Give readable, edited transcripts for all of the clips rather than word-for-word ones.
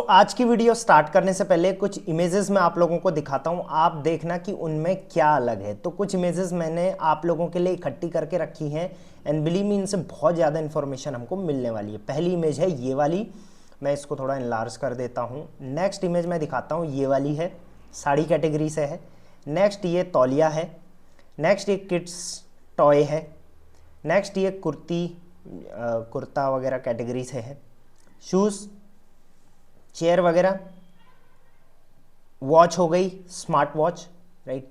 आज की video start करने से पहले कुछ इमेजेस मैं आप लोगों को दिखाता हूं, आप देखना कि उनमें क्या अलग है। तो कुछ इमेजेस मैंने आप लोगों के लिए इकट्ठी करके रखी हैं एंड बिलीव मी इनसे बहुत ज़्यादा इन्फॉर्मेशन हमको मिलने वाली है। पहली इमेज है ये वाली, मैं इसको थोड़ा इनलार्ज कर देता हूँ। नेक्स्ट इमेज मैं दिखाता हूँ, ये वाली है, साड़ी कैटेगरी से है। नेक्स्ट ये तौलिया है। नेक्स्ट ये किड्स टॉय है। नेक्स्ट ये कुर्ता वगैरह कैटेगरी से है। शूज़, चेयर वगैरह, वॉच हो गई, स्मार्ट वॉच, राइट।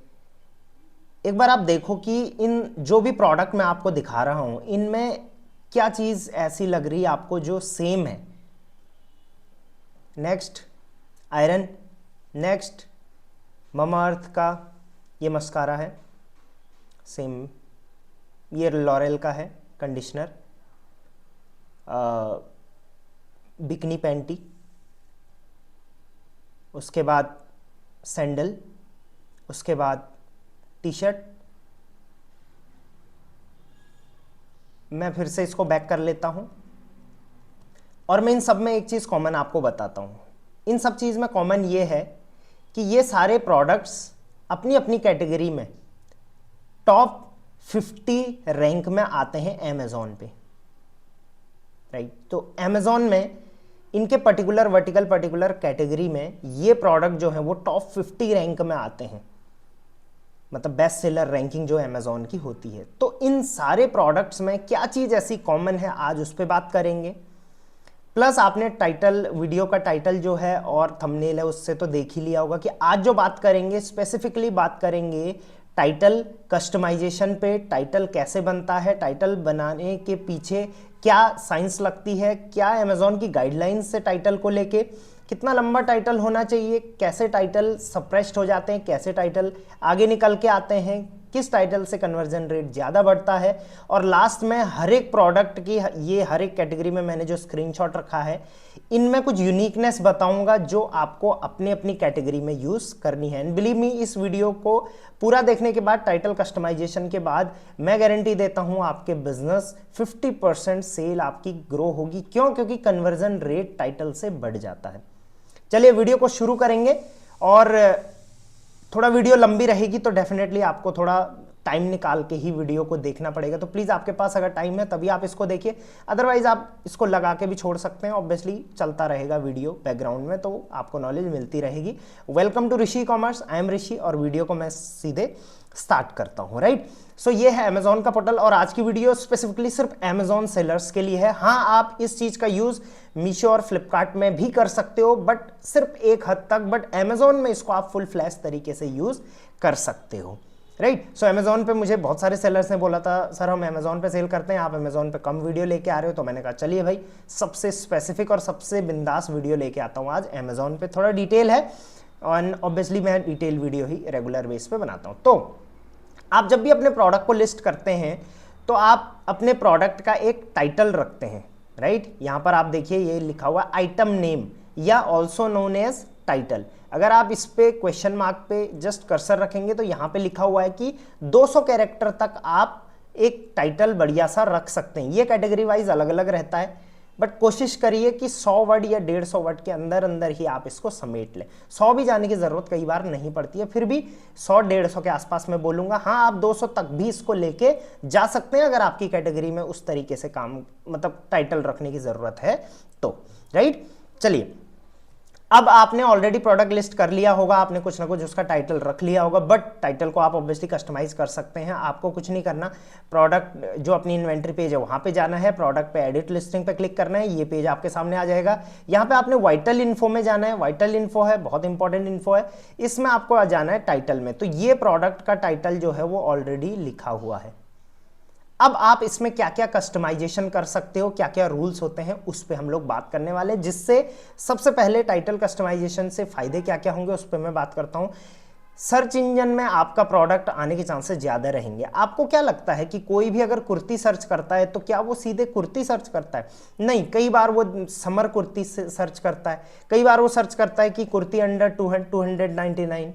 एक बार आप देखो कि इन जो भी प्रोडक्ट मैं आपको दिखा रहा हूं इनमें क्या चीज़ ऐसी लग रही है आपको जो सेम है। Next iron. नेक्स्ट ममा अर्थ का ये मस्कारा है, सेम। ये लॉरेल का है कंडीशनर। बिकनी पैंटी, उसके बाद सैंडल, उसके बाद टी शर्ट। मैं फिर से इसको बैक कर लेता हूं और मैं इन सब में एक चीज़ कॉमन आपको बताता हूं। इन सब चीज़ में कॉमन ये है कि ये सारे प्रोडक्ट्स अपनी अपनी कैटेगरी में टॉप 50 रैंक में आते हैं अमेज़ॉन पे, राइट। तो अमेज़ॉन में इनके पर्टिकुलर कैटेगरी में ये प्रोडक्ट जो है वो टॉप 50 रैंक में आते हैं, मतलब बेस्ट सेलर रैंकिंग जो अमेज़ॉन की होती है। तो इन सारे प्रोडक्ट्स में क्या चीज़ ऐसी कॉमन है, आज उस पर बात करेंगे। प्लस आपने टाइटल, वीडियो का टाइटल जो है और थंबनेल है उससे तो देख ही लिया होगा कि आज जो बात करेंगे स्पेसिफिकली बात करेंगे टाइटल कस्टमाइजेशन पे। टाइटल कैसे बनता है, टाइटल बनाने के पीछे क्या साइंस लगती है, क्या अमेज़ॉन की गाइडलाइंस से टाइटल को लेके, कितना लंबा टाइटल होना चाहिए, कैसे टाइटल सप्रेस्ड हो जाते हैं, कैसे टाइटल आगे निकल के आते हैं, किस टाइटल से कन्वर्जन रेट ज़्यादा बढ़ता है। और लास्ट में हर एक प्रोडक्ट की, ये हर एक कैटेगरी में मैंने जो स्क्रीनशॉट रखा है इनमें कुछ यूनिकनेस बताऊंगा जो आपको अपनी अपनी कैटेगरी में यूज़ करनी है। एंड बिलीव मी, इस वीडियो को पूरा देखने के बाद, टाइटल कस्टमाइजेशन के बाद, मैं गारंटी देता हूं आपके बिजनेस 50% सेल आपकी ग्रो होगी। क्यों? क्योंकि कन्वर्जन रेट टाइटल से बढ़ जाता है। चलिए वीडियो को शुरू करेंगे और थोड़ा वीडियो लंबी रहेगी तो डेफिनेटली आपको थोड़ा टाइम निकाल के ही वीडियो को देखना पड़ेगा। तो प्लीज़ आपके पास अगर टाइम है तभी आप इसको देखिए, अदरवाइज आप इसको लगा के भी छोड़ सकते हैं। ऑब्वियसली चलता रहेगा वीडियो बैकग्राउंड में, तो आपको नॉलेज मिलती रहेगी। Welcome to Rishi Commerce, I am Rishi और वीडियो को मैं सीधे स्टार्ट करता हूँ, राइट। सो ये है अमेज़ॉन का पोर्टल और आज की वीडियो स्पेसिफिकली सिर्फ अमेज़ॉन सेलर्स के लिए है। हाँ, आप इस चीज़ का यूज़ मीशो और फ्लिपकार्ट में भी कर सकते हो, बट सिर्फ एक हद तक। बट अमेज़ॉन में इसको आप फुल फ्लैश तरीके से यूज़ कर सकते हो, राइट। सो अमेज़ॉन पे मुझे बहुत सारे सेलर्स ने बोला था सर हम अमेज़ॉन पे सेल करते हैं, आप अमेज़ॉन पे कम वीडियो लेके आ रहे हो। तो मैंने कहा चलिए भाई, सबसे स्पेसिफिक और सबसे बिंदास वीडियो लेके आता हूँ आज। अमेज़ॉन पे थोड़ा डिटेल है और ऑब्वियसली मैं डिटेल वीडियो ही रेगुलर बेस पे बनाता हूँ। तो आप जब भी अपने प्रोडक्ट को लिस्ट करते हैं तो आप अपने प्रोडक्ट का एक टाइटल रखते हैं, राइट। यहाँ पर आप देखिए ये लिखा हुआ आइटम नेम या ऑल्सो नोन एज टाइटल। अगर आप इस पे क्वेश्चन मार्क पे जस्ट कर्सर रखेंगे तो यहाँ पे लिखा हुआ है कि 200 कैरेक्टर तक आप एक टाइटल बढ़िया सा रख सकते हैं। ये कैटेगरी वाइज अलग अलग रहता है, बट कोशिश करिए कि 100 वर्ड या 150 वर्ड के अंदर अंदर ही आप इसको समेट लें। 100 भी जाने की जरूरत कई बार नहीं पड़ती है, फिर भी 100-150 के आसपास मैं बोलूंगा। हाँ, आप 200 तक भी इसको लेके जा सकते हैं अगर आपकी कैटेगरी में उस तरीके से काम, मतलब टाइटल रखने की जरूरत है तो, राइट। चलिए, अब आपने ऑलरेडी प्रोडक्ट लिस्ट कर लिया होगा, आपने कुछ ना कुछ उसका टाइटल रख लिया होगा, बट टाइटल को आप ऑब्वियसली कस्टमाइज कर सकते हैं। आपको कुछ नहीं करना, प्रोडक्ट जो अपनी इन्वेंट्री पेज है वहां पे जाना है, प्रोडक्ट पे एडिट लिस्टिंग पे क्लिक करना है, ये पेज आपके सामने आ जाएगा। यहाँ पे आपने वाइटल इन्फो में जाना है। वाइटल इन्फो है, बहुत इंपॉर्टेंट इन्फो है, इसमें आपको जाना है टाइटल में। तो ये प्रोडक्ट का टाइटल जो है वो ऑलरेडी लिखा हुआ है। अब आप इसमें क्या क्या कस्टमाइजेशन कर सकते हो, क्या क्या रूल्स होते हैं, उस पर हम लोग बात करने वाले। जिससे सबसे पहले टाइटल कस्टमाइजेशन से फायदे क्या क्या होंगे उस पर मैं बात करता हूं। सर्च इंजन में आपका प्रोडक्ट आने के चांसेस ज्यादा रहेंगे। आपको क्या लगता है कि कोई भी अगर कुर्ती सर्च करता है तो क्या वो सीधे कुर्ती सर्च करता है? नहीं, कई बार वो समर कुर्ती से सर्च करता है, कई बार वो सर्च करता है कि कुर्ती अंडर 299,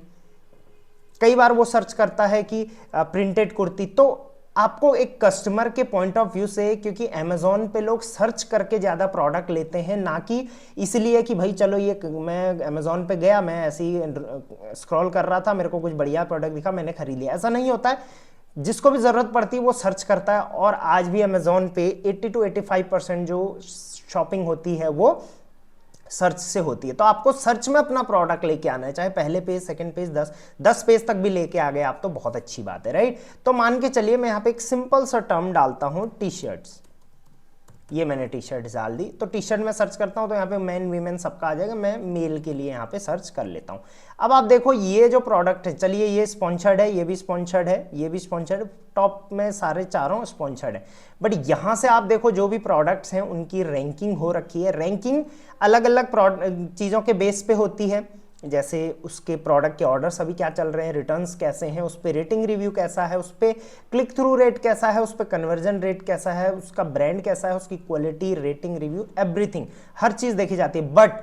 कई बार वो सर्च करता है कि प्रिंटेड कुर्ती। तो आपको एक कस्टमर के पॉइंट ऑफ व्यू से, क्योंकि अमेजोन पे लोग सर्च करके ज़्यादा प्रोडक्ट लेते हैं, ना कि इसलिए कि भाई चलो ये मैं अमेजोन पे गया, मैं ऐसे ही स्क्रॉल कर रहा था, मेरे को कुछ बढ़िया प्रोडक्ट दिखा, मैंने खरीद लिया। ऐसा नहीं होता है। जिसको भी ज़रूरत पड़ती है वो सर्च करता है। और आज भी अमेजोन पे 80 to 85% जो शॉपिंग होती है वो सर्च से होती है। तो आपको सर्च में अपना प्रोडक्ट लेके आना है, चाहे पहले पेज, सेकंड पेज, 10 पेज तक भी लेके आ गए आप तो बहुत अच्छी बात है, राइट। तो मान के चलिए मैं यहाँ पे एक सिंपल सा टर्म डालता हूँ, टी शर्ट्स। ये मैंने टी शर्ट डाल दी। तो टी शर्ट में सर्च करता हूँ तो यहाँ पे मेन वीमेन सबका आ जाएगा। मैं मेल के लिए यहाँ पे सर्च कर लेता हूँ। अब आप देखो ये जो प्रोडक्ट है, चलिए ये स्पॉन्सर्ड है, ये भी स्पॉन्सर्ड है, ये भी स्पॉन्सर्ड, टॉप में सारे चारों स्पॉन्सर्ड है। बट यहाँ से आप देखो जो भी प्रोडक्ट्स हैं उनकी रैंकिंग हो रखी है। रैंकिंग अलग अलग चीज़ों के बेस पे होती है, जैसे उसके प्रोडक्ट के ऑर्डर्स अभी क्या चल रहे हैं, रिटर्न्स कैसे हैं, उस पर रेटिंग रिव्यू कैसा है, उस पर क्लिक थ्रू रेट कैसा है, उस पर कन्वर्जन रेट कैसा है, उसका ब्रांड कैसा है, उसकी क्वालिटी, रेटिंग रिव्यू, एवरीथिंग, हर चीज़ देखी जाती है। बट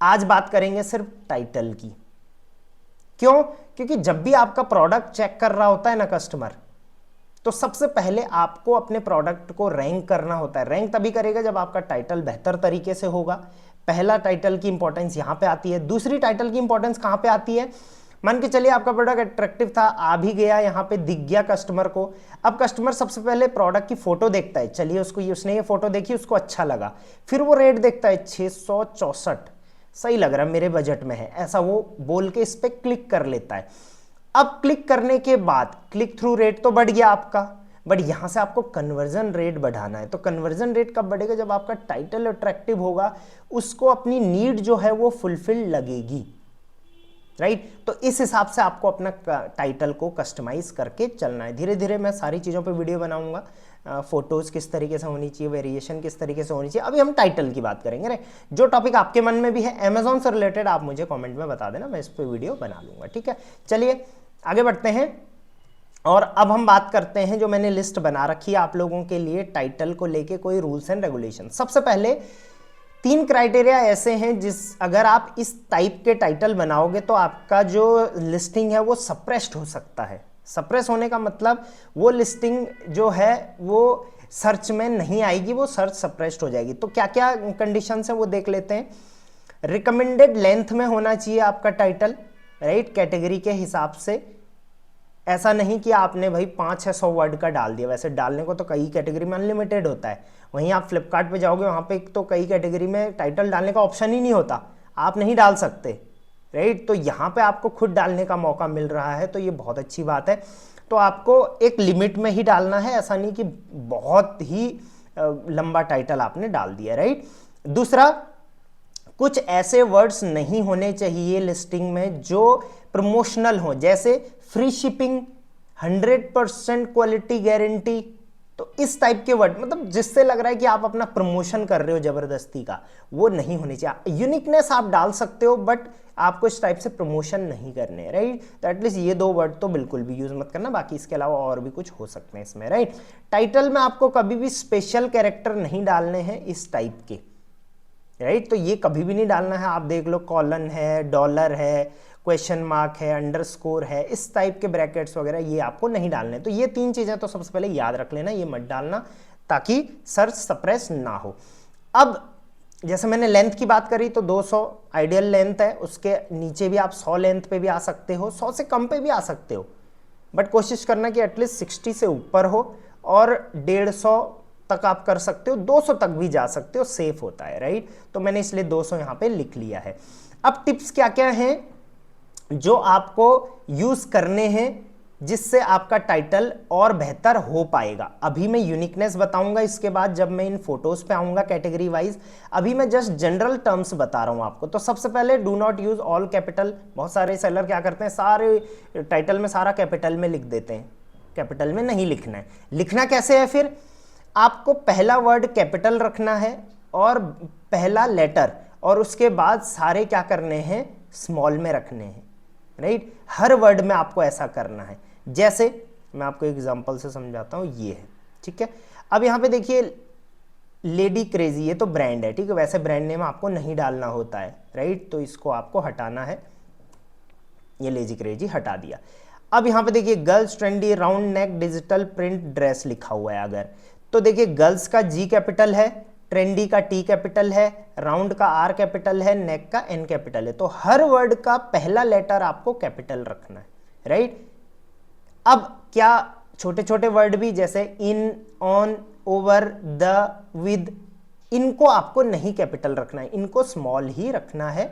आज बात करेंगे सिर्फ टाइटल की। क्यों? क्योंकि जब भी आपका प्रोडक्ट चेक कर रहा होता है ना कस्टमर, तो सबसे पहले आपको अपने प्रोडक्ट को रैंक करना होता है। रैंक तभी करेगा जब आपका टाइटल बेहतर तरीके से होगा। पहला टाइटल की इंपॉर्टेंस यहां पे आती है। दूसरी टाइटल की इंपॉर्टेंस कहां पे आती है? मान के चलिए आपका प्रोडक्ट अट्रैक्टिव था, आ भी गया, यहां पे दिख गया कस्टमर को। अब कस्टमर सबसे पहले प्रोडक्ट की फोटो देखता है, चलिए उसने ये फोटो देखी, उसको अच्छा लगा, फिर वो रेट देखता है 664, सही लग रहा है, मेरे बजट में है, ऐसा वो बोल के इस पर क्लिक कर लेता है। अब क्लिक करने के बाद क्लिक थ्रू रेट तो बढ़ गया आपका, बट यहां से आपको कन्वर्जन रेट बढ़ाना है। तो कन्वर्जन रेट कब बढ़ेगा? जब आपका टाइटल अट्रैक्टिव होगा, उसको अपनी नीड जो है वो फुलफिल लगेगी, राइट। तो इस हिसाब से आपको अपना टाइटल को कस्टमाइज करके चलना है। धीरे धीरे मैं सारी चीज़ों पे वीडियो बनाऊंगा, फोटोज़ किस तरीके से होनी चाहिए, वेरिएशन किस तरीके से होनी चाहिए। अभी हम टाइटल की बात करेंगे। जो टॉपिक आपके मन में भी है अमेजोन से रिलेटेड, आप मुझे कमेंट में बता देना, मैं इस पर वीडियो बना लूंगा, ठीक है। चलिए आगे बढ़ते हैं और अब हम बात करते हैं, जो मैंने लिस्ट बना रखी है आप लोगों के लिए टाइटल को लेके, कोई रूल्स एंड रेगुलेशन। सबसे पहले 3 क्राइटेरिया ऐसे हैं अगर आप इस टाइप के टाइटल बनाओगे तो आपका जो लिस्टिंग है वो सप्रेस्ड हो सकता है। सप्रेस होने का मतलब वो लिस्टिंग जो है वो सर्च में नहीं आएगी, वो सर्च सप्रेस्ड हो जाएगी। तो क्या क्या कंडीशंस है वो देख लेते हैं। रिकमेंडेड लेंथ में होना चाहिए आपका टाइटल, राइट, कैटेगरी के हिसाब से। ऐसा नहीं कि आपने भाई 500-600 वर्ड का डाल दिया, वैसे डालने को तो कई कैटेगरी में अनलिमिटेड होता है। वहीं आप फ्लिपकार्ट पे जाओगे, वहाँ पे तो कई कैटेगरी में टाइटल डालने का ऑप्शन ही नहीं होता, आप नहीं डाल सकते, राइट। तो यहाँ पे आपको खुद डालने का मौका मिल रहा है, तो ये बहुत अच्छी बात है। तो आपको एक लिमिट में ही डालना है, ऐसा नहीं कि बहुत ही लंबा टाइटल आपने डाल दिया, राइट। दूसरा, कुछ ऐसे वर्ड्स नहीं होने चाहिए लिस्टिंग में जो प्रमोशनल हो, जैसे फ्री शिपिंग, 100% क्वालिटी गारंटी। तो इस टाइप के वर्ड, मतलब जिससे लग रहा है कि आप अपना प्रमोशन कर रहे हो जबरदस्ती का, वो नहीं होनी चाहिए। यूनिकनेस आप डाल सकते हो, बट आपको इस टाइप से प्रमोशन नहीं करने, राइट। तो एटलीस्ट ये 2 वर्ड तो बिल्कुल भी यूज मत करना, बाकी इसके अलावा और भी कुछ हो सकते हैं इसमें, राइट। टाइटल में आपको कभी भी स्पेशल कैरेक्टर नहीं डालने हैं इस टाइप के, राइट। तो ये कभी भी नहीं डालना है। आप देख लो, कॉलन है, डॉलर है, क्वेश्चन मार्क है, अंडरस्कोर है, इस टाइप के ब्रैकेट्स वगैरह ये आपको नहीं डालने। तो ये 3 चीजें तो सबसे पहले याद रख लेना, ये मत डालना ताकि सर्च सप्रेस ना हो। अब जैसे मैंने लेंथ की बात करी, तो 200 आइडियल लेंथ है, उसके नीचे भी आप 100 लेंथ पे भी आ सकते हो, 100 से कम पे भी आ सकते हो, बट कोशिश करना कि एटलीस्ट 60 से ऊपर हो, और 150 तक आप कर सकते हो, 200 तक भी जा सकते हो, सेफ होता है, राइट। तो मैंने इसलिए 200 यहाँ पे लिख लिया है। अब टिप्स क्या क्या हैं जो आपको यूज करने हैं जिससे आपका टाइटल और बेहतर हो पाएगा। अभी मैं यूनिकनेस बताऊंगा, इसके बाद जब मैं इन फोटोज पे आऊंगा कैटेगरी वाइज। अभी मैं जस्ट जनरल टर्म्स बता रहा हूं आपको। तो सबसे पहले, do not use all capital. बहुत सारे सेलर क्या करते हैं, सारे टाइटल में सारा कैपिटल में लिख देते हैं, कैपिटल में नहीं लिखना है। लिखना कैसे है फिर? आपको पहला वर्ड कैपिटल रखना है और पहला लेटर, और उसके बाद सारे क्या करने हैं, स्मॉल में रखने हैं, राइट। हर वर्ड में आपको ऐसा करना है। जैसे मैं आपको एग्जांपल से समझाता हूं, ये है, ठीक है। अब यहां पे देखिए, लेडी क्रेजी, ये तो ब्रांड है, ठीक है। वैसे ब्रांड नेम आपको नहीं डालना होता है, राइट, तो इसको आपको हटाना है। ये लेडी क्रेजी हटा दिया। अब यहाँ पे देखिए girls trendy round neck digital print dress लिखा हुआ है अगर, तो देखिए गर्ल्स का जी कैपिटल है, ट्रेंडी का टी कैपिटल है, राउंड का आर कैपिटल है, नेक का एन कैपिटल है, तो हर वर्ड का पहला लेटर आपको कैपिटल रखना है, राइट। अब क्या छोटे छोटे वर्ड भी जैसे इन, ऑन, ओवर, द, विद, इनको आपको नहीं कैपिटल रखना है, इनको स्मॉल ही रखना है।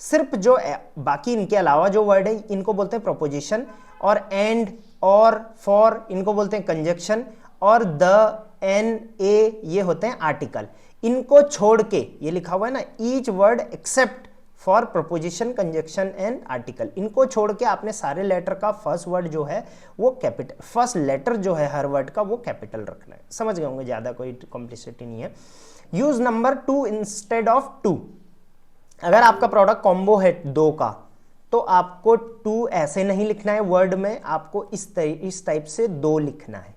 सिर्फ जो बाकी इनके अलावा जो वर्ड है इनको बोलते हैं प्रोपोजिशन, और एंड, और, फॉर इनको बोलते हैं कंजक्शन, और द, एन, ए ये होते हैं आर्टिकल। इनको छोड़ के ये लिखा हुआ है ना, each word except for proposition, conjunction and article, इनको छोड़ के आपने सारे लेटर का फर्स्ट वर्ड जो है वो कैपिटल, फर्स्ट लेटर जो है हर वर्ड का वो कैपिटल रखना है। समझ गए होंगे, ज्यादा कोई कॉम्प्लिसिटी नहीं है। Use number 2 instead of 2। अगर आपका प्रोडक्ट कॉम्बो है 2 का, तो आपको 2 ऐसे नहीं लिखना है वर्ड में, आपको इस टाइप से 2 लिखना है,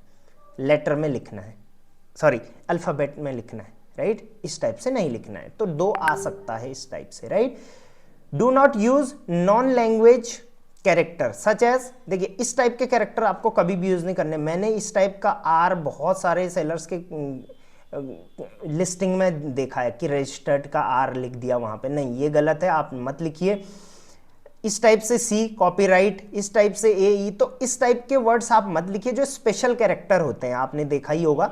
लेटर में लिखना है, सॉरी अल्फाबेट में लिखना है, राइट। इस टाइप से नहीं लिखना है, तो 2 आ सकता है इस टाइप से, right. Do not use non language character such as, देखिए इस टाइप के कैरेक्टर आपको कभी भी यूज नहीं करने। मैंने इस टाइप का आर बहुत सारे सेलर्स के लिस्टिंग में देखा है कि रजिस्टर्ड का आर लिख दिया वहां पे, नहीं ये गलत है, आप मत लिखिए। इस टाइप से सी कॉपीराइट, इस टाइप से ए ई, तो इस टाइप के वर्ड्स आप मत लिखिए जो स्पेशल कैरेक्टर होते हैं। आपने देखा ही होगा,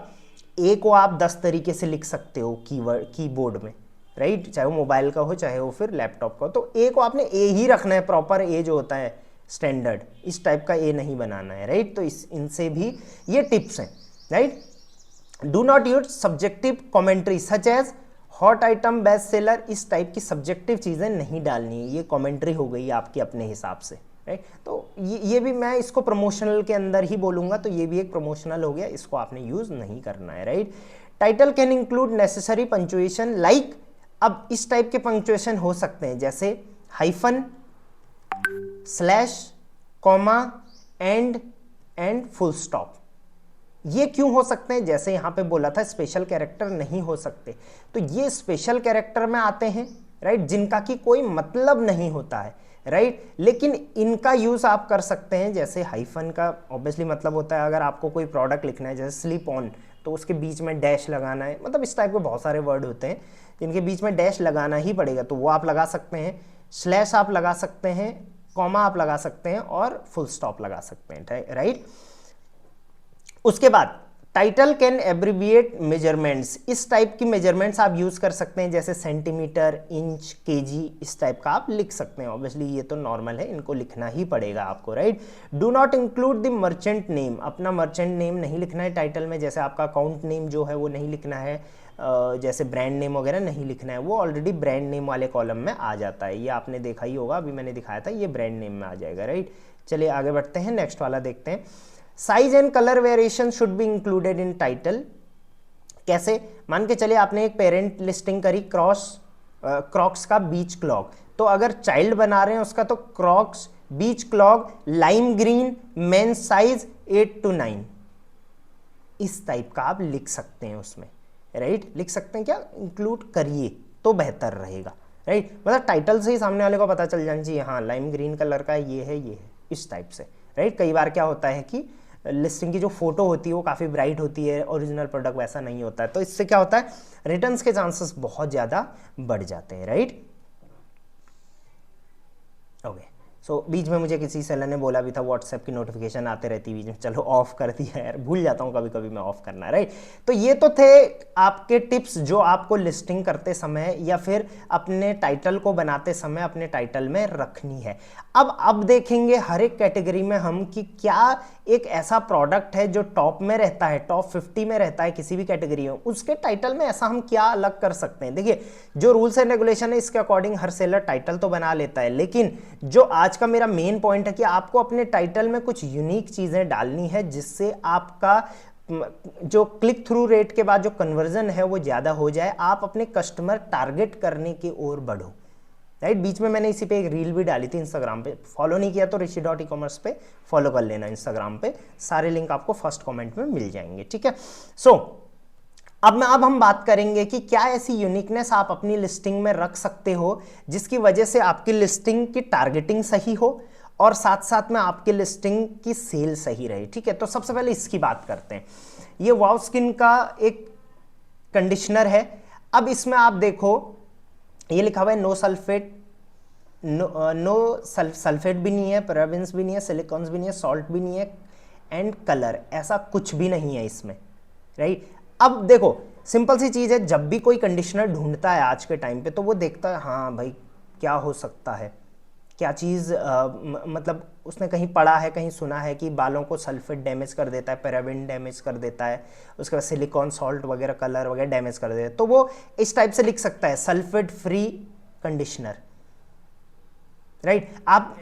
ए को आप 10 तरीके से लिख सकते हो कीबोर्ड में, राइट, चाहे वो मोबाइल का हो चाहे वो फिर लैपटॉप का हो, तो ए को आपने ए ही रखना है, प्रॉपर ए जो होता है स्टैंडर्ड, इस टाइप का ए नहीं बनाना है, राइट। तो इनसे भी ये टिप्स हैं, right. Do not use subjective commentary such as hot item, best seller, इस टाइप की सब्जेक्टिव चीजें नहीं डालनी है, ये कमेंट्री हो गई आपके अपने हिसाब से, राइट। तो ये भी मैं इसको प्रमोशनल के अंदर ही बोलूंगा, तो ये भी एक प्रमोशनल हो गया, इसको आपने यूज नहीं करना है, right. Title can include necessary punctuation like, अब इस टाइप के पंक्चुएशन हो सकते हैं जैसे hyphen, slash, comma, and full stop. ये क्यों हो सकते हैं, जैसे यहां पे बोला था स्पेशल कैरेक्टर नहीं हो सकते, तो ये स्पेशल कैरेक्टर में आते हैं, राइट, जिनका कि कोई मतलब नहीं होता है, राइट, लेकिन इनका यूज आप कर सकते हैं। जैसे हाइफन का ऑब्वियसली मतलब होता है अगर आपको कोई प्रोडक्ट लिखना है, जैसे स्लीप ऑन, तो उसके बीच में डैश लगाना है, मतलब इस टाइप के बहुत सारे वर्ड होते हैं जिनके बीच में डैश लगाना ही पड़ेगा, तो वो आप लगा सकते हैं, स्लैश आप लगा सकते हैं, कॉमा आप लगा सकते हैं, और फुल स्टॉप लगा सकते हैं, राइट। उसके बाद टाइटल कैन एब्रिविएट मेजरमेंट्स, इस टाइप की मेजरमेंट्स आप यूज कर सकते हैं, जैसे सेंटीमीटर, इंच, केजी, इस टाइप का आप लिख सकते हैं। ऑब्वियसली ये तो नॉर्मल है, इनको लिखना ही पड़ेगा आपको, right. Do not include the merchant name, अपना मर्चेंट नेम नहीं लिखना है टाइटल में, जैसे आपका अकाउंट नेम जो है वो नहीं लिखना है, जैसे ब्रांड नेम वगैरह नहीं लिखना है, वो ऑलरेडी ब्रांड नेम वाले कॉलम में आ जाता है, ये आपने देखा ही होगा, अभी मैंने दिखाया था, ये ब्रांड नेम में आ जाएगा, राइट। चलिए आगे बढ़ते हैं, नेक्स्ट वाला देखते हैं। Size and colour variation should be included in title. कैसे, मान के चलिए आपने एक पेरेंट लिस्टिंग करी क्रॉक्स का बीच क्लॉग, तो अगर चाइल्ड बना रहे हैं उसका तो Crocs beach clog lime green main size 8 to 9, इस टाइप का आप लिख सकते हैं उसमें, राइट, लिख सकते हैं, क्या इंक्लूड करिए तो बेहतर रहेगा, राइट। मतलब टाइटल से ही सामने वाले को पता चल जाना चाहिए, हाँ लाइम ग्रीन कलर का ये है, इस टाइप से, राइट। कई बार क्या होता है कि लिस्टिंग की जो फोटो होती है वो काफ़ी ब्राइट होती है, ओरिजिनल प्रोडक्ट वैसा नहीं होता है, तो इससे क्या होता है, रिटर्न्स के चांसेस बहुत ज़्यादा बढ़ जाते हैं, राइट। ओके, सो बीच में मुझे किसी सेलर ने बोला भी था व्हाट्सएप की नोटिफिकेशन आते रहती है बीच में, चलो ऑफ कर दिया यार, भूल जाता हूँ कभी कभी मैं ऑफ करना, राइट। तो ये तो थे आपके टिप्स जो आपको लिस्टिंग करते समय या फिर अपने टाइटल को बनाते समय अपने टाइटल में रखनी है। अब देखेंगे हर एक कैटेगरी में हम कि क्या एक ऐसा प्रोडक्ट है जो टॉप में रहता है, टॉप 50 में रहता है किसी भी कैटेगरी में, उसके टाइटल में ऐसा हम क्या अलग कर सकते हैं। देखिए जो रूल्स एंड रेगुलेशन है इसके अकॉर्डिंग हर सेलर टाइटल तो बना लेता है, लेकिन जो आज का मेरा मेन पॉइंट है कि आपको अपने टाइटल में कुछ यूनिक चीजें डालनी है जिससे आपका जो क्लिक थ्रू रेट के बाद जो कन्वर्जन है वो ज्यादा हो जाए, आप अपने कस्टमर टारगेट करने की ओर बढ़ो, राइट। बीच में मैंने इसी पे एक रील भी डाली थी इंस्टाग्राम पे, फॉलो नहीं किया तो rishi.ecommerce पे फॉलो कर लेना इंस्टाग्राम पे, सारे लिंक आपको फर्स्ट कमेंट में मिल जाएंगे, ठीक है। सो अब हम बात करेंगे कि क्या ऐसी यूनिकनेस आप अपनी लिस्टिंग में रख सकते हो जिसकी वजह से आपकी लिस्टिंग की टारगेटिंग सही हो और साथ साथ में आपके लिस्टिंग की सेल सही रहे। ठीक है, तो सबसे पहले इसकी बात करते हैं। ये वाव स्किन का एक कंडीशनर है। अब इसमें आप देखो ये लिखा हुआ है नो सल्फेट, नो सल्फेट भी नहीं है, पैराबेन्स भी नहीं है, सिलिकॉन्स भी नहीं है, सॉल्ट भी नहीं है, एंड कलर, ऐसा कुछ भी नहीं है इसमें, राइट। अब देखो सिंपल सी चीज़ है, जब भी कोई कंडीशनर ढूंढता है आज के टाइम पे तो वो देखता है हाँ भाई क्या हो सकता है, क्या चीज़ मतलब उसने कहीं पढ़ा है, कहीं सुना है कि बालों को सल्फेट डैमेज कर देता है, पैराबेन डैमेज कर देता है, उसके बाद सिलिकॉन सॉल्ट वगैरह कलर वगैरह डैमेज कर देता है, तो वो इस टाइप से लिख सकता है सल्फेट फ्री कंडीशनर, राइट। आप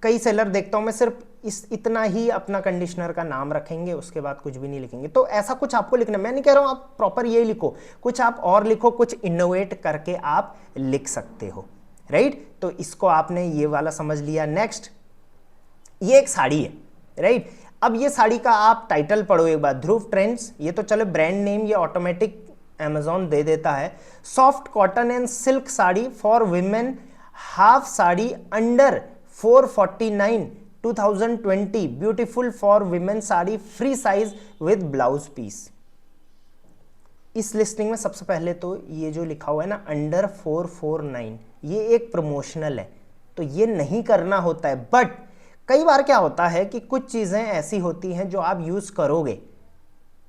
कई सेलर देखता हूं मैं सिर्फ इतना ही अपना कंडीशनर का नाम रखेंगे, उसके बाद कुछ भी नहीं लिखेंगे। तो ऐसा कुछ आपको लिखना, मैं नहीं कह रहा हूं आप प्रॉपर ये लिखो, कुछ आप और लिखो, कुछ इनोवेट करके आप लिख सकते हो, राइट। तो इसको आपने ये वाला समझ लिया। नेक्स्ट, ये एक साड़ी है, राइट। अब ये साड़ी का आप टाइटल पढ़ो एक बार, ध्रुव ट्रेंड्स, ये तो चलो ब्रांड नेम ये ऑटोमेटिक अमेजॉन दे देता है। Soft cotton and silk sari for women, half sari under 449 2020, beautiful for women sari, free size with blouse piece. इस लिस्टिंग में सबसे पहले तो ये जो लिखा हुआ है ना अंडर 449, ये एक प्रमोशनल है, तो ये नहीं करना होता है। बट कई बार क्या होता है कि कुछ चीज़ें ऐसी होती हैं जो आप यूज़ करोगे,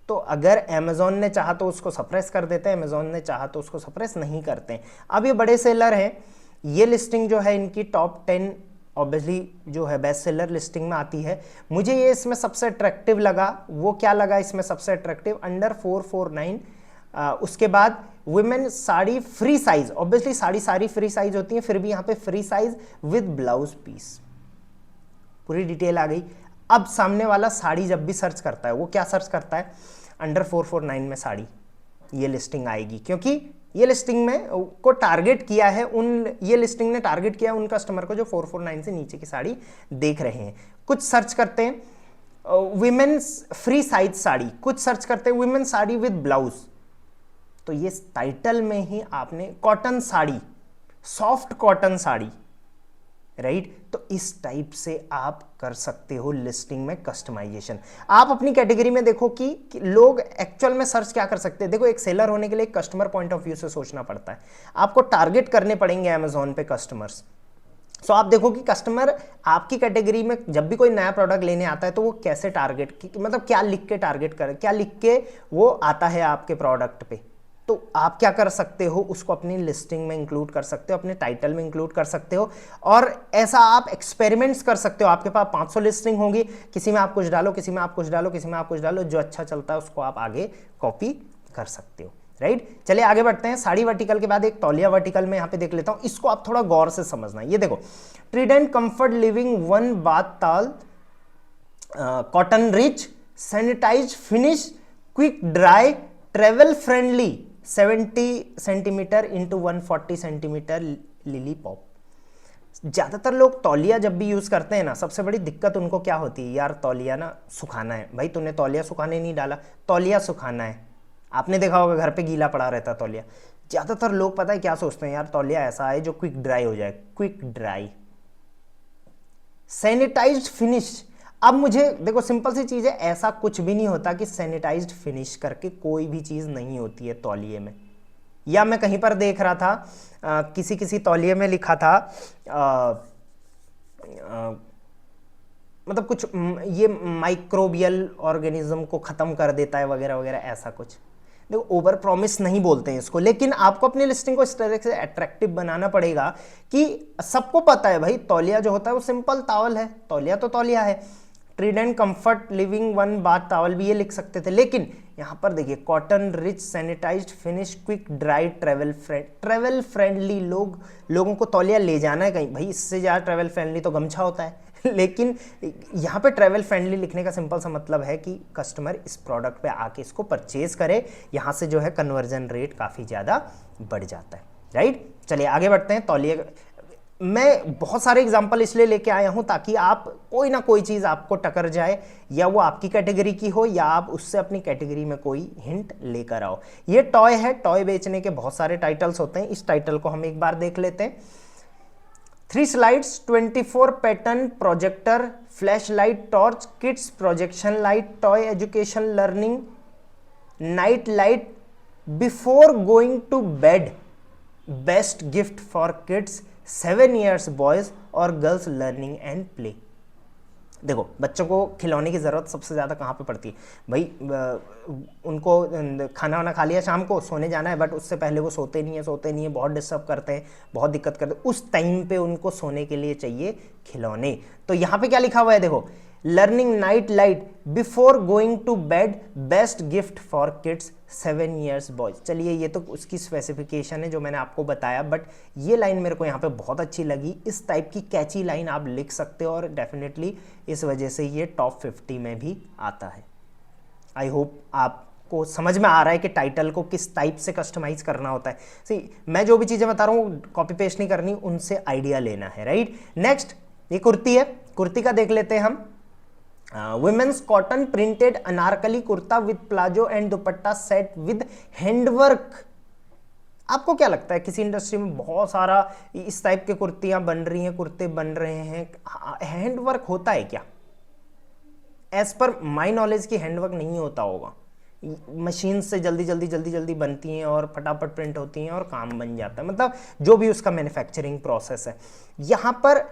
तो अगर अमेजॉन ने चाहा तो उसको सप्रेस कर देते हैं, अमेजॉन ने चाहा तो उसको सप्रेस नहीं करते हैं। अब ये बड़े सेलर हैं, ये लिस्टिंग जो है इनकी टॉप 10 ऑब्वियसली जो है बेस्ट सेलर लिस्टिंग में आती है। मुझे ये इसमें सबसे अट्रैक्टिव लगा, वो क्या लगा इसमें सबसे अट्रैक्टिव, अंडर 449, उसके बाद women sari free size, obviously sari सारी फ्री साइज होती है, फिर भी यहाँ पे free size with blouse piece, पूरी डिटेल आ गई। अब सामने वाला साड़ी जब भी सर्च करता है वो क्या सर्च करता है, अंडर 449 में साड़ी, ये लिस्टिंग आएगी, क्योंकि ये लिस्टिंग में को टारगेट किया है ये लिस्टिंग ने टारगेट किया उन कस्टमर को जो 449 से नीचे की साड़ी देख रहे हैं। कुछ सर्च करते हैं विमेन्स फ्री साइज साड़ी, कुछ सर्च करते हैं विमेन साड़ी विद ब्लाउज, तो ये टाइटल में ही आपने cotton sari, soft cotton sari, right. तो इस टाइप से आप कर सकते हो लिस्टिंग में कस्टमाइजेशन। आप अपनी कैटेगरी में देखो कि लोग एक्चुअल में सर्च क्या कर सकते हैं। देखो एक सेलर होने के लिए कस्टमर पॉइंट ऑफ व्यू से सोचना पड़ता है, आपको टारगेट करने पड़ेंगे अमेजोन पे कस्टमर्स। सो आप देखो कि कस्टमर आपकी कैटेगरी में जब भी कोई नया प्रोडक्ट लेने आता है तो वो कैसे टारगेट, मतलब क्या लिख के टारगेट करे, क्या लिख के वो आता है आपके प्रोडक्ट पे, तो आप क्या कर सकते हो उसको अपनी लिस्टिंग में इंक्लूड कर सकते हो, अपने टाइटल में इंक्लूड कर सकते हो। और ऐसा आप एक्सपेरिमेंट्स कर सकते हो। आपके पास 500 लिस्टिंग होगी, किसी में आप कुछ डालो, किसी में आप कुछ डालो, किसी में आप कुछ डालो, जो अच्छा चलता है उसको आप आगे कॉपी कर सकते हो, राइट। चलिए आगे बढ़ते हैं। साड़ी वर्टिकल के बाद एक तौलिया वर्टिकल में यहाँ पे देख लेता हूँ, इसको आप थोड़ा गौर से समझना। ये देखो Trident comfort living one bath towel, cotton rich, sanitize finish, quick dry, travel friendly, 70 centimetre into 140 centimetre lily pop. ज़्यादातर लोग तौलिया जब भी यूज़ करते हैं ना, सबसे बड़ी दिक्कत उनको क्या होती है, यार तौलिया ना सुखाना है। भाई तूने तौलिया सुखाने नहीं डाला, तौलिया सुखाना है। आपने देखा होगा घर पे गीला पड़ा रहता तौलिया। ज़्यादातर लोग पता है क्या सोचते हैं, यार तौलिया ऐसा है जो क्विक ड्राई हो जाए, क्विक ड्राई, सैनिटाइज्ड फिनिश। अब मुझे देखो सिंपल सी चीज़ है, ऐसा कुछ भी नहीं होता कि सैनिटाइज्ड फिनिश करके कोई भी चीज़ नहीं होती है तौलिए में। या मैं कहीं पर देख रहा था किसी तौलिए में लिखा था मतलब कुछ ये माइक्रोबियल ऑर्गेनिज्म को ख़त्म कर देता है वगैरह वगैरह, ऐसा कुछ। देखो ओवर प्रॉमिस नहीं बोलते हैं इसको, लेकिन आपको अपनी लिस्टिंग को इस तरह से अट्रैक्टिव बनाना पड़ेगा कि सबको पता है भाई तौलिया जो होता है वो सिंपल टॉवल है, तौलिया तो तौलिया है। Trident comfort living one bath towel भी ये लिख सकते थे, लेकिन यहाँ पर देखिए cotton rich sanitised finish quick dry travel friendly. लोगों को तौलिया ले जाना है कहीं, भाई इससे ज़्यादा ट्रेवल फ्रेंडली तो गमछा होता है लेकिन यहाँ पे ट्रैवल फ्रेंडली लिखने का सिंपल सा मतलब है कि कस्टमर इस प्रोडक्ट पे आके इसको परचेज करे, यहाँ से जो है कन्वर्जन रेट काफ़ी ज़्यादा बढ़ जाता है, राइट। चलिए आगे बढ़ते हैं। तौलिए मैं बहुत सारे एग्जांपल इसलिए लेके आया हूँ ताकि आप कोई ना कोई चीज़ आपको टकर जाए, या वो आपकी कैटेगरी की हो या आप उससे अपनी कैटेगरी में कोई हिंट लेकर आओ। ये टॉय है, टॉय बेचने के बहुत सारे टाइटल्स होते हैं, इस टाइटल को हम एक बार देख लेते हैं। 3 slides, 24 pattern projector, flashlight, torch, kids projection light, toy education learning, night light before going to bed, best gift for kids 7 years boys or girls learning and play। देखो बच्चों को खिलौने की ज़रूरत सबसे ज़्यादा कहाँ पे पड़ती है भाई, उनको खाना वाना खा लिया, शाम को सोने जाना है, बट उससे पहले वो सोते नहीं है, बहुत डिस्टर्ब करते हैं, बहुत दिक्कत करते हैं, उस टाइम पे उनको सोने के लिए चाहिए खिलौने। तो यहाँ पे क्या लिखा हुआ है देखो, learning night light before going to bed, best gift for kids 7 years boys. चलिए ये तो उसकी स्पेसिफिकेशन है जो मैंने आपको बताया, बट ये लाइन मेरे को यहाँ पे बहुत अच्छी लगी। इस टाइप की कैची लाइन आप लिख सकते हो और डेफिनेटली इस वजह से ये टॉप 50 में भी आता है। आई होप आपको समझ में आ रहा है कि टाइटल को किस टाइप से कस्टमाइज करना होता है। सी मैं जो भी चीज़ें बता रहा हूँ कॉपी पेस्ट नहीं करनी, उनसे आइडिया लेना है, राइट। नेक्स्ट ये कुर्ती है, कुर्ती का देख लेते हैं हम। Women's cotton printed anarkali kurta with palazzo and dupatta set with handwork. आपको क्या लगता है किसी इंडस्ट्री में बहुत सारा इस टाइप के कुर्तियां बन रही हैं, कुर्ते बन रहे हैं, हैंडवर्क होता है क्या? एज पर माई नॉलेज की हैंडवर्क नहीं होता होगा, मशीन से जल्दी बनती हैं और फटाफट प्रिंट होती हैं और काम बन जाता है, मतलब जो भी उसका मैन्युफैक्चरिंग प्रोसेस है। यहाँ पर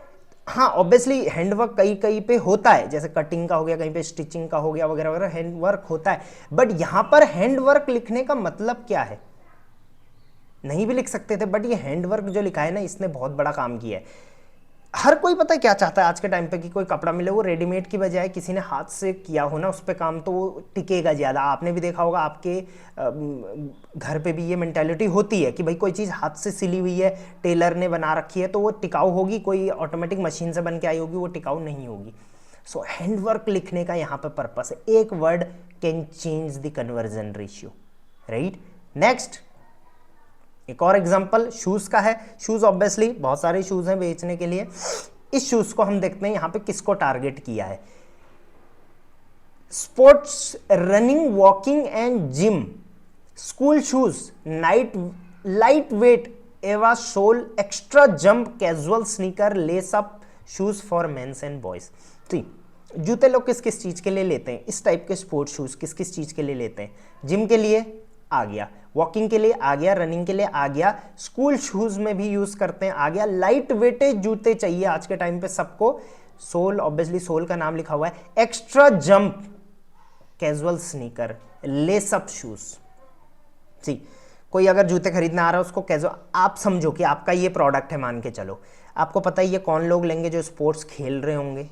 हाँ ऑब्वियसली हैंडवर्क कहीं पे होता है, जैसे कटिंग का हो गया, कहीं पे स्टिचिंग का हो गया वगैरह वगैरह, हैंडवर्क होता है। बट यहाँ पर हैंडवर्क लिखने का मतलब क्या है? नहीं भी लिख सकते थे, बट ये हैंडवर्क जो लिखा है ना, इसने बहुत बड़ा काम किया है। हर कोई पता है क्या चाहता है आज के टाइम पे कि कोई कपड़ा मिले वो रेडीमेड की बजाय किसी ने हाथ से किया हो ना उस पर काम, तो वो टिकेगा ज़्यादा। आपने भी देखा होगा, आपके घर पे भी ये मेंटालिटी होती है कि भाई कोई चीज़ हाथ से सिली हुई है, टेलर ने बना रखी है, तो वो टिकाऊ होगी, कोई ऑटोमेटिक मशीन से बन के आई होगी वो टिकाऊ नहीं होगी। सो हैंडवर्क लिखने का यहाँ पर पर्पस है, एक word can change the conversion ratio, right. Next एक और एग्जांपल शूज का है। शूज ऑब्वियसली बहुत सारे शूज हैं बेचने के लिए। इस शूज को हम देखते हैं यहाँ पे किसको टारगेट किया है। Sports, running, walking and gym, school shoes, light weight, EVA sole, extra jump, casual sneaker, lace up shoes for mens and boys. ठीक, जूते लोग किस किस चीज के लिए लेते हैं? इस टाइप के स्पोर्ट्स शूज किस किस चीज के लिए लेते हैं? जिम के लिए आ गया, वॉकिंग के लिए आ गया, रनिंग के लिए आ गया, स्कूल शूज में भी यूज करते हैं आ गया। लाइट वेटेज जूते चाहिए आज के टाइम पे सबको, सोल ऑब्वियसली सोल का नाम लिखा हुआ है, extra jump, casual sneaker, lace up shoes. ठीक, कोई अगर जूते खरीदना आ रहा है उसको कैजुअल, आप समझो कि आपका ये प्रोडक्ट है, मान के चलो, आपको पता है ये कौन लोग लेंगे? जो स्पोर्ट्स खेल रहे होंगे,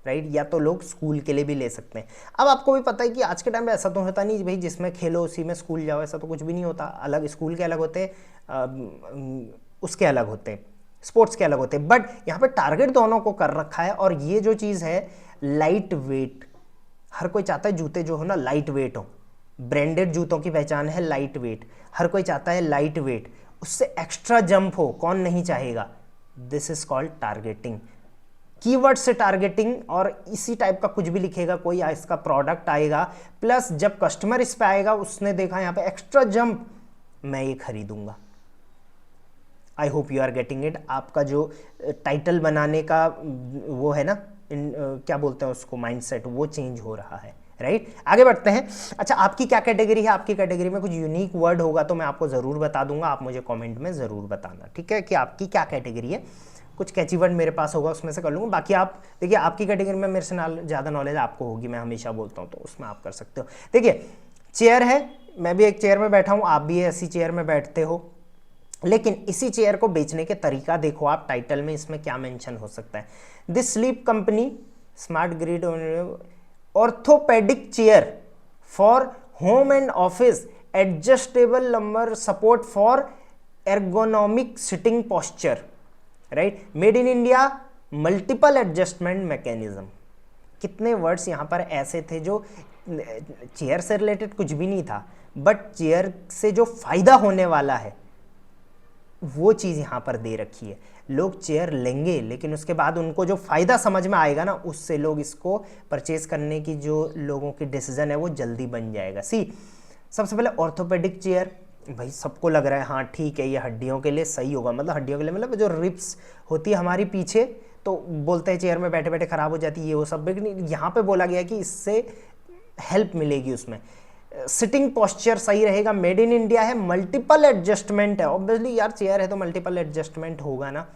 राइट, या तो लोग स्कूल के लिए भी ले सकते हैं। अब आपको भी पता है कि आज के टाइम पे ऐसा तो होता नहीं भाई जिसमें खेलो उसी में स्कूल जाओ, ऐसा तो कुछ भी नहीं होता। अलग स्कूल के अलग होते हैं, उसके अलग होते हैं, स्पोर्ट्स के अलग होते हैं, बट यहाँ पे टारगेट दोनों को कर रखा है। और ये जो चीज़ है लाइट वेट, हर कोई चाहता है जूते जो हो ना लाइट वेट हो, ब्रांडेड जूतों की पहचान है लाइट वेट, हर कोई चाहता है लाइट वेट, उससे एक्स्ट्रा जंप हो, कौन नहीं चाहेगा? This is called targeting, keyword से टारगेटिंग। और इसी टाइप का कुछ भी लिखेगा कोई, इसका प्रोडक्ट आएगा, प्लस जब कस्टमर इस पे आएगा उसने देखा यहाँ पे एक्स्ट्रा जंप, मैं ये खरीदूंगा। I hope you are getting it. आपका जो टाइटल बनाने का वो है ना, क्या बोलते हैं उसको, माइंडसेट, वो चेंज हो रहा है, राइट। आगे बढ़ते हैं। अच्छा, आपकी क्या कैटेगरी है? आपकी कैटेगरी में कुछ यूनिक वर्ड होगा तो मैं आपको जरूर बता दूंगा, आप मुझे कमेंट में जरूर बताना, ठीक है, कि आपकी क्या कैटेगरी है। कुछ कैची वर्ड मेरे पास होगा उसमें से कर लूँगा, बाकी आप देखिए आपकी कैटेगरी में मेरे से ज़्यादा नॉलेज आपको होगी, मैं हमेशा बोलता हूँ, तो उसमें आप कर सकते हो। देखिए चेयर है, मैं भी एक चेयर में बैठा हूँ, आप भी ऐसी चेयर में बैठते हो, लेकिन इसी चेयर को बेचने के तरीका देखो आप, टाइटल में इसमें क्या मेंशन हो सकता है? This sleep company smart grid orthopaedic chair for home and office, adjustable lumbar support for ergonomic sitting posture, right, made in India, multiple adjustment mechanism. कितने वर्ड्स यहाँ पर ऐसे थे जो चेयर से रिलेटेड कुछ भी नहीं था, बट चेयर से जो फायदा होने वाला है वो चीज़ यहाँ पर दे रखी है। लोग चेयर लेंगे लेकिन उसके बाद उनको जो फ़ायदा समझ में आएगा ना, उससे लोग इसको परचेज करने की जो लोगों की डिसीजन है वो जल्दी बन जाएगा। सी सबसे पहले ऑर्थोपेडिक चेयर, भाई सबको लग रहा है हाँ ठीक है ये हड्डियों के लिए सही होगा, मतलब हड्डियों के लिए मतलब जो रिप्स होती है हमारी पीछे, तो बोलते हैं चेयर में बैठे बैठे खराब हो जाती है ये वो सब, लेकिन यहाँ पे बोला गया कि इससे हेल्प मिलेगी उसमें। सिटिंग पोस्चर सही रहेगा, मेड इन इंडिया है, मल्टीपल एडजस्टमेंट है, ऑब्वियसली यार चेयर है तो मल्टीपल एडजस्टमेंट होगा ना,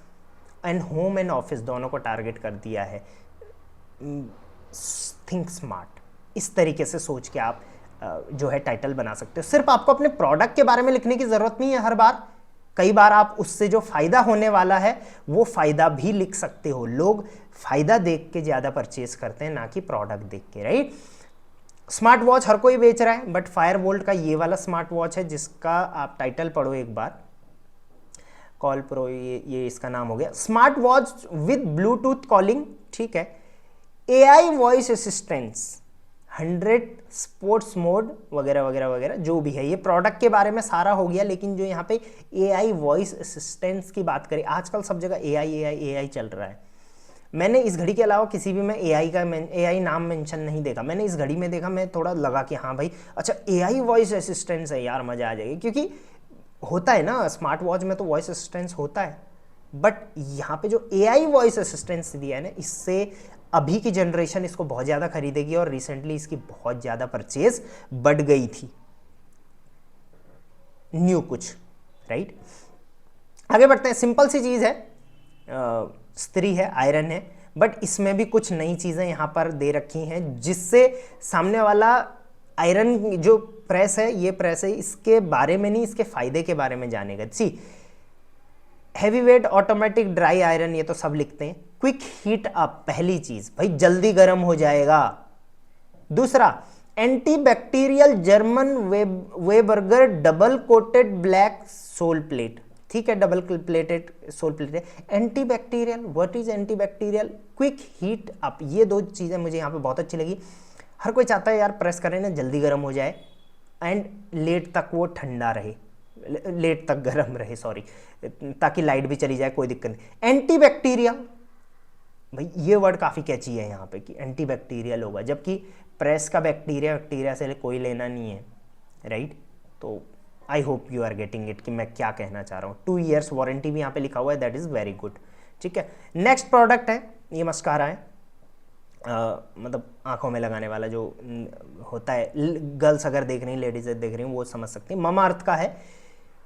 एंड होम एंड ऑफिस दोनों को टारगेट कर दिया है। थिंक स्मार्ट, इस तरीके से सोच के आप जो है टाइटल बना सकते हो। सिर्फ आपको अपने प्रोडक्ट के बारे में लिखने की जरूरत नहीं है हर बार, कई बार आप उससे जो फायदा होने वाला है वो फायदा भी लिख सकते हो। लोग फायदा देख के ज्यादा परचेज करते हैं ना कि प्रोडक्ट देख के, राइट। स्मार्ट वॉच हर कोई बेच रहा है, बट फायर बोल्ट का ये वाला स्मार्ट वॉच है जिसका आप टाइटल पढ़ो एक बार, कॉल प्रो, ये इसका नाम हो गया, smart watch with Bluetooth calling, ठीक है, AI voice assistance, 100 sports mode वगैरह वगैरह वगैरह जो भी है। ये प्रोडक्ट के बारे में सारा हो गया, लेकिन जो यहाँ पे एआई वॉइस असिस्टेंस की बात करें, आजकल सब जगह एआई चल रहा है। मैंने इस घड़ी के अलावा किसी भी में एआई नाम मेंशन नहीं देखा, मैंने इस घड़ी में देखा, मैं थोड़ा लगा कि हाँ भाई अच्छा एआई वॉइस असिस्टेंस है यार, मजा आ जाएगी, क्योंकि होता है ना स्मार्ट वॉच में तो वॉइस असिस्टेंस होता है, बट यहाँ पे जो एआई वॉइस असिस्टेंस दिया है ना, इससे अभी की जनरेशन इसको बहुत ज़्यादा खरीदेगी, और रिसेंटली इसकी बहुत ज़्यादा परचेज बढ़ गई थी, न्यू कुछ, राइट। आगे बढ़ते हैं, सिंपल सी चीज़ है, स्त्री है, आयरन है, बट इसमें भी कुछ नई चीज़ें यहाँ पर दे रखी हैं जिससे सामने वाला आयरन जो प्रेस है, ये प्रेस है, इसके बारे में नहीं इसके फायदे के बारे में जानेगा। See heavy weight automatic dry iron, ये तो सब लिखते हैं। क्विक हीट अप, पहली चीज भाई जल्दी गर्म हो जाएगा। दूसरा antibacterial German Weberger double coated black sole plate, ठीक है, डबल प्लेटेड सोल प्लेट है। Antibacterial, what is antibacterial, quick heat up, ये दो चीजें मुझे यहाँ पे बहुत अच्छी लगी। हर कोई चाहता है यार प्रेस करें ना जल्दी गर्म हो जाए, एंड लेट तक वो ठंडा रहे, लेट तक गर्म रहे, सॉरी, ताकि लाइट भी चली जाए कोई दिक्कत नहीं। एंटी बैक्टीरियल, भाई ये वर्ड काफ़ी कैची है यहाँ पे कि एंटी बैक्टीरियल होगा, जबकि प्रेस का बैक्टीरिया से कोई लेना नहीं है, राइट। तो I hope you are getting it कि मैं क्या कहना चाह रहा हूँ। 2 years वारंटी भी यहाँ पे लिखा हुआ है, दैट इज़ वेरी गुड, ठीक है। नेक्स्ट प्रोडक्ट है, ये मस्कारा है, मतलब आंखों में लगाने वाला जो होता है, गर्ल्स अगर देख रही हैं, लेडीज देख रही हैं, वो समझ सकती हैं। मामा अर्थ का है।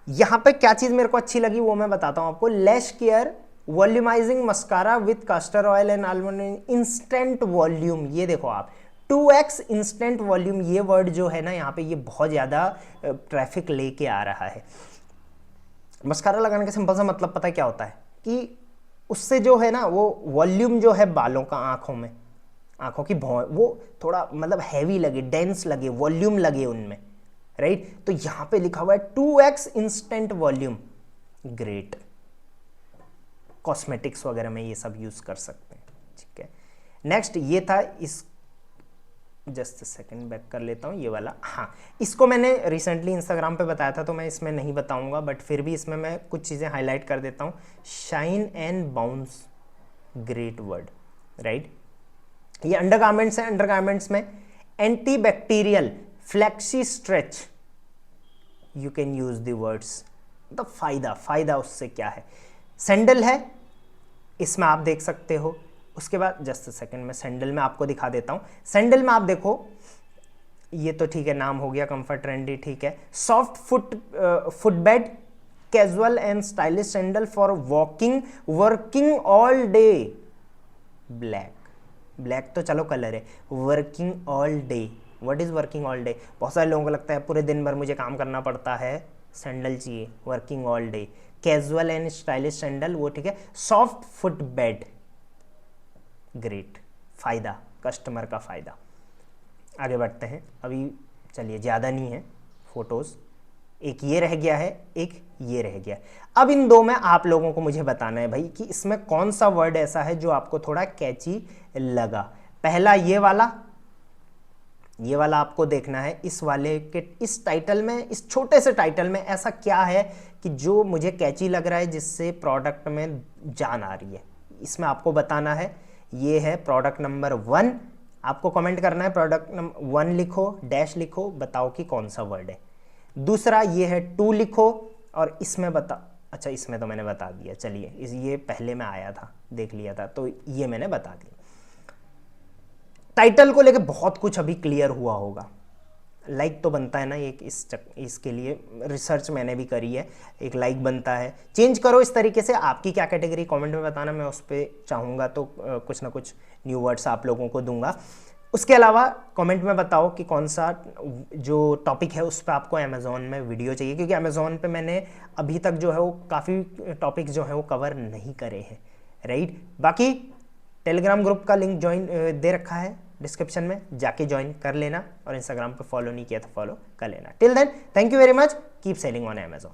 यहाँ पे क्या चीज़ मेरे को अच्छी लगी वो मैं बताता हूँ आपको, lash care volumising mascara with castor oil and almond instant volume. ये देखो आप 2x इंस्टेंट वॉल्यूम, ये वर्ड जो है ना यहाँ पे, ये बहुत ज़्यादा ट्रैफिक लेके आ रहा है। मस्कारा लगाने का सिंपल सा मतलब पता है क्या होता है कि उससे जो है ना वो वॉल्यूम जो है बालों का, आंखों में, आंखों की वो थोड़ा मतलब हैवी लगे, डेंस लगे, वॉल्यूम लगे उनमें, राइट। तो यहां पे लिखा हुआ है 2x instant volume, great. Cosmetics वगैरह में ये सब यूज कर सकते हैं, ठीक है। नेक्स्ट ये था, इस जस्ट सेकंड बैक कर लेता हूँ, ये वाला, हाँ इसको मैंने रिसेंटली इंस्टाग्राम पे बताया था तो मैं इसमें नहीं बताऊंगा, बट फिर भी इसमें मैं कुछ चीज़ें हाईलाइट कर देता हूँ। Shine and bounce, great word, right. ये अंडरगारमेंट्स है, अंडरगारमेंट्स में anti bacterial flexi stretch, you can use the words, मतलब फायदा उससे क्या है। सैंडल है, इसमें आप देख सकते हो। उसके बाद जस्ट सेकंड में सैंडल में आपको दिखा देता हूं। सैंडल में आप देखो, ये तो ठीक है, नाम हो गया कंफर्ट ट्रेंडी, ठीक है। Soft footbed casual and stylish sandal for walking working all day, black तो चलो कलर है, working all day, what is working all day. बहुत सारे लोगों को लगता है पूरे दिन भर मुझे काम करना पड़ता है, सैंडल चाहिए, working all day. Casual and stylish sandal, वो ठीक है। सॉफ्ट फुट बेड, ग्रेट, फायदा, कस्टमर का फायदा। आगे बढ़ते हैं, अभी चलिए ज़्यादा नहीं है फोटोज़, एक ये रह गया है, एक ये रह गया। अब इन दो में आप लोगों को मुझे बताना है भाई कि इसमें कौन सा वर्ड ऐसा है जो आपको थोड़ा कैची लगा। पहला ये वाला आपको देखना है, इस वाले के इस टाइटल में, इस छोटे से टाइटल में ऐसा क्या है कि जो मुझे कैची लग रहा है, जिससे प्रोडक्ट में जान आ रही है, इसमें आपको बताना है। ये है प्रोडक्ट नंबर 1, आपको कमेंट करना है, प्रोडक्ट नंबर 1 लिखो, डैश लिखो, बताओ कि कौन सा वर्ड है। दूसरा ये है टू लिखो और इसमें अच्छा इसमें तो मैंने बता दिया, चलिए ये पहले में आया था, देख लिया था, तो ये मैंने बता दिया। टाइटल को लेके बहुत कुछ अभी क्लियर हुआ होगा, लाइक तो बनता है ना एक, इसके लिए रिसर्च मैंने भी करी है, एक लाइक बनता है। चेंज करो इस तरीके से, आपकी क्या कैटेगरी कमेंट में बताना, मैं उस पर चाहूँगा तो कुछ ना कुछ न्यू वर्ड्स आप लोगों को दूंगा। उसके अलावा कमेंट में बताओ कि कौन सा जो टॉपिक है उस पर आपको अमेज़ॉन में वीडियो चाहिए, क्योंकि अमेज़ॉन पे मैंने अभी तक जो है वो काफ़ी टॉपिक जो है वो कवर नहीं करे हैं, राइट। बाकी टेलीग्राम ग्रुप का लिंक ज्वाइन दे रखा है डिस्क्रिप्शन में, जाके ज्वाइन कर लेना, और इंस्टाग्राम पे फॉलो नहीं किया तो फॉलो कर लेना। Till then thank you very much, keep selling on Amazon.